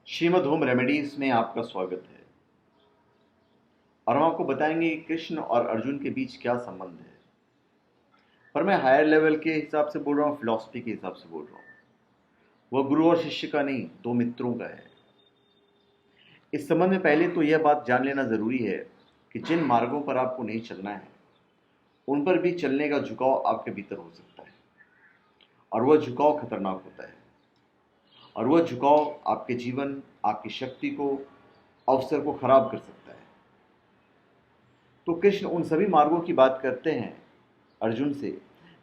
Shrimad home remedies में आपका स्वागत है। और हम आपको बताएंगे कि कृष्ण और अर्जुन के बीच क्या संबंध है। पर मैं हायर लेवल के हिसाब से बोल रहा हूँ, फिलॉसफी के हिसाब से बोल रहा हूँ। वह गुरु और शिष्य का नहीं, दो मित्रों का है। इस संबंध में पहले तो यह बात जान लेना जरूरी है कि जिन मार्गों पर आपको नहीं चलना है उन पर भी चलने का झुकाव आपके भीतर हो सकता है, और वह झुकाव खतरनाक होता है। और वह झुकाव आपके जीवन, आपकी शक्ति को, अवसर को खराब कर सकता है। तो कृष्ण उन सभी मार्गों की बात करते हैं अर्जुन से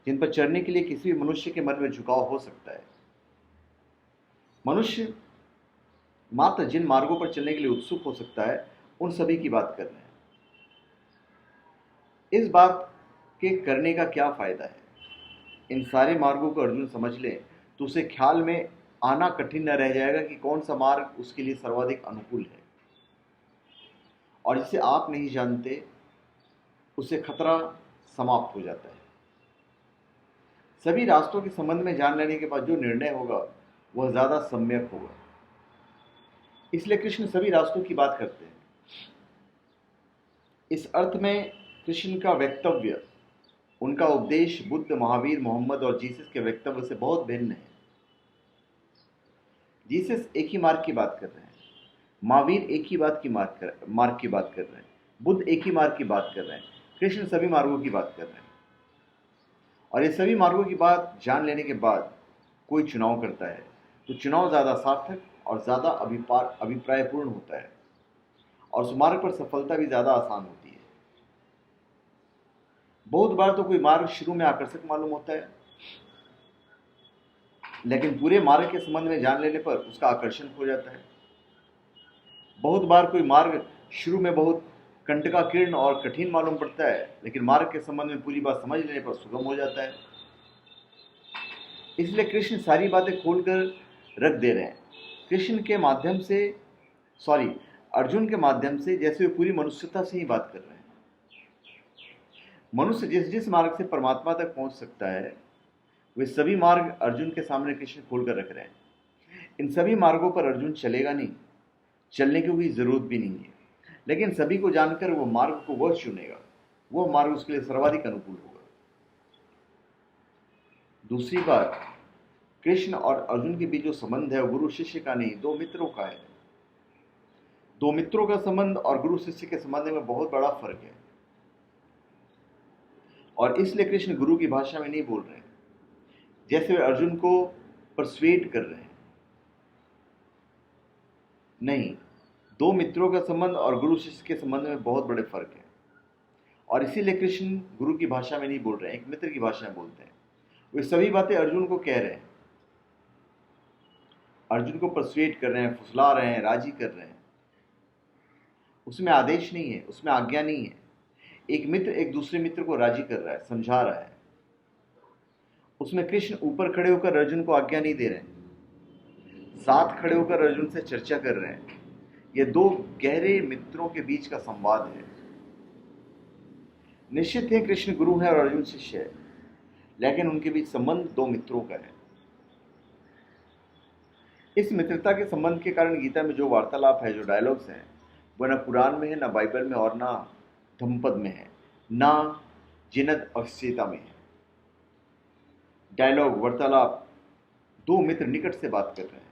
जिन पर चढ़ने के लिए किसी भी मनुष्य के मन में झुकाव हो सकता है। मनुष्य मात्र जिन मार्गों पर चलने के लिए उत्सुक हो सकता है उन सभी की बात कर रहे हैं। इस बात के करने का क्या फायदा है? इन सारे मार्गों को अर्जुन समझ ले तो उसे ख्याल में आना कठिन न रह जाएगा कि कौन सा मार्ग उसके लिए सर्वाधिक अनुकूल है। और जिसे आप नहीं जानते उसे खतरा समाप्त हो जाता है। सभी रास्तों के संबंध में जान लेने के बाद जो निर्णय होगा वह ज्यादा सम्यक होगा। इसलिए कृष्ण सभी रास्तों की बात करते हैं। इस अर्थ में कृष्ण का वक्तव्य, उनका उपदेश बुद्ध, महावीर, मोहम्मद और जीसस के वक्तव्य से बहुत भिन्न है। जीसस एक ही मार्ग की बात कर रहे हैं, महावीर एक ही मार्ग की बात कर रहे हैं, बुद्ध एक ही मार्ग की बात कर रहे हैं, कृष्ण सभी मार्गों की बात कर रहे हैं। और ये सभी मार्गों की बात जान लेने के बाद कोई चुनाव करता है तो चुनाव ज़्यादा सार्थक और ज़्यादा अभिप्रायपूर्ण होता है, और उस मार्ग पर सफलता भी ज़्यादा आसान होती है। बहुत बार तो कोई मार्ग शुरू में आकर्षक मालूम होता है, लेकिन पूरे मार्ग के संबंध में जान लेने पर उसका आकर्षण खो जाता है। बहुत बार कोई मार्ग शुरू में बहुत कंटकाकीर्ण और कठिन मालूम पड़ता है, लेकिन मार्ग के संबंध में पूरी बात समझ लेने पर सुगम हो जाता है। इसलिए कृष्ण सारी बातें खोलकर रख दे रहे हैं। कृष्ण के माध्यम से अर्जुन के माध्यम से जैसे वे पूरी मनुष्यता से ही बात कर रहे हैं। मनुष्य जिस जिस मार्ग से परमात्मा तक पहुंच सकता है वे सभी मार्ग अर्जुन के सामने कृष्ण खोलकर रख रहे हैं। इन सभी मार्गों पर अर्जुन चलेगा नहीं, चलने की कोई जरूरत भी नहीं है, लेकिन सभी को जानकर वो मार्ग को वह चुनेगा, वह मार्ग उसके लिए सर्वाधिक अनुकूल होगा। दूसरी बात, कृष्ण और अर्जुन के बीच जो संबंध है वो गुरु शिष्य का नहीं, दो मित्रों का है। दो मित्रों का संबंध और गुरु शिष्य के संबंध में बहुत बड़ा फर्क है, और इसलिए कृष्ण गुरु की भाषा में नहीं बोल रहे हैं जैसे वे अर्जुन को परसुएट कर रहे हैं। नहीं, दो मित्रों का संबंध और गुरु शिष्य के संबंध में बहुत बड़े फर्क है, और इसीलिए कृष्ण गुरु की भाषा में नहीं बोल रहे हैं, एक मित्र की भाषा में बोलते हैं। वे सभी बातें अर्जुन को कह रहे हैं, अर्जुन को परसुएट कर रहे हैं, फुसला रहे हैं, राजी कर रहे हैं। उसमें आदेश नहीं है, उसमें आज्ञा नहीं है। एक मित्र एक दूसरे मित्र को राजी कर रहा है, समझा रहा है। उसमें कृष्ण ऊपर खड़े होकर अर्जुन को आज्ञा नहीं दे रहे हैं, साथ खड़े होकर अर्जुन से चर्चा कर रहे हैं। ये दो गहरे मित्रों के बीच का संवाद है। निश्चित है कृष्ण गुरु है और अर्जुन शिष्य है, लेकिन उनके बीच संबंध दो मित्रों का है। इस मित्रता के संबंध के कारण गीता में जो वार्तालाप है, जो डायलॉग्स हैं, वह न पुराण में है, न बाइबल में, और ना धम्मपद में है, ना जिनद अवश्यता में है। डायलॉग, वार्तालाप, दो मित्र निकट से बात कर रहे हैं।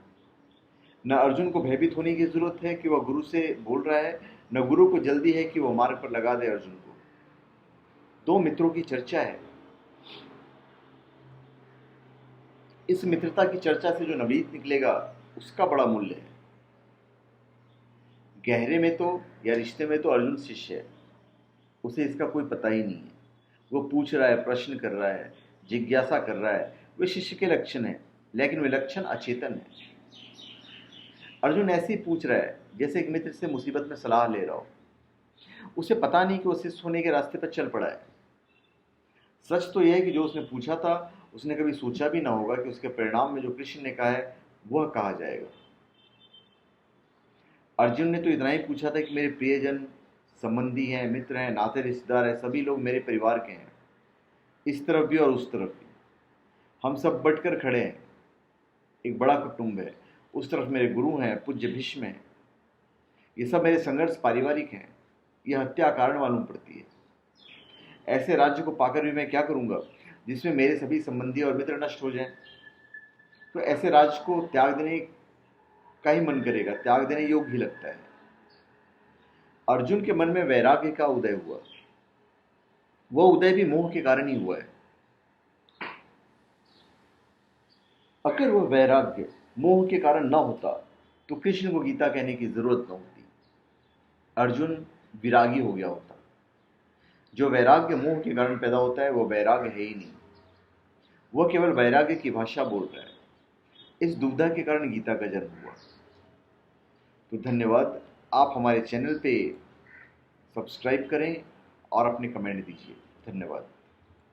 न अर्जुन को भयभीत होने की जरूरत है कि वह गुरु से बोल रहा है, न गुरु को जल्दी है कि वह मार्ग पर लगा दे अर्जुन को। दो मित्रों की चर्चा है। इस मित्रता की चर्चा से जो नवनीत निकलेगा उसका बड़ा मूल्य है। गहरे में तो या रिश्ते में तो अर्जुन शिष्य है, उसे इसका कोई पता ही नहीं है। वो पूछ रहा है, प्रश्न कर रहा है, जिज्ञासा कर रहा है। वे शिष्य के लक्षण है, लेकिन वे लक्षण अचेतन है। अर्जुन ऐसे ही पूछ रहा है जैसे एक मित्र से मुसीबत में सलाह ले रहा हो। उसे पता नहीं कि वो शिष्य होने के रास्ते पर चल पड़ा है। सच तो यह है कि जो उसने पूछा था उसने कभी सोचा भी ना होगा कि उसके परिणाम में जो कृष्ण ने कहा है वह कहा जाएगा। अर्जुन ने तो इतना ही पूछा था कि मेरे प्रियजन, संबंधी हैं, मित्र हैं, नाते रिश्तेदार हैं, सभी लोग मेरे परिवार के हैं, इस तरफ भी और उस तरफ भी। हम सब बटकर खड़े हैं, एक बड़ा कुटुंब है, उस तरफ मेरे गुरु हैं, पूज्य भीष्म हैं। ये सब मेरे संघर्ष पारिवारिक हैं। यह हत्या कारण मालूम पड़ती है। ऐसे राज्य को पाकर भी मैं क्या करूंगा जिसमें मेरे सभी संबंधी और मित्र नष्ट हो जाएं? तो ऐसे राज्य को त्याग देने का ही मन करेगा, त्याग देने योग्य ही लगता है। अर्जुन के मन में वैराग्य का उदय हुआ। वह उदय भी मोह के कारण ही हुआ है। अगर वह वैराग्य मोह के कारण न होता तो कृष्ण को गीता कहने की जरूरत न होती। अर्जुन विरागी हो गया होता। जो वैराग्य मोह के कारण पैदा होता है वह वैराग्य है ही नहीं। वह केवल वैराग्य की भाषा बोल रहा है। इस दुविधा के कारण गीता का जन्म हुआ। तो धन्यवाद। आप हमारे चैनल पे सब्सक्राइब करें और अपने कमेंट दीजिए। धन्यवाद।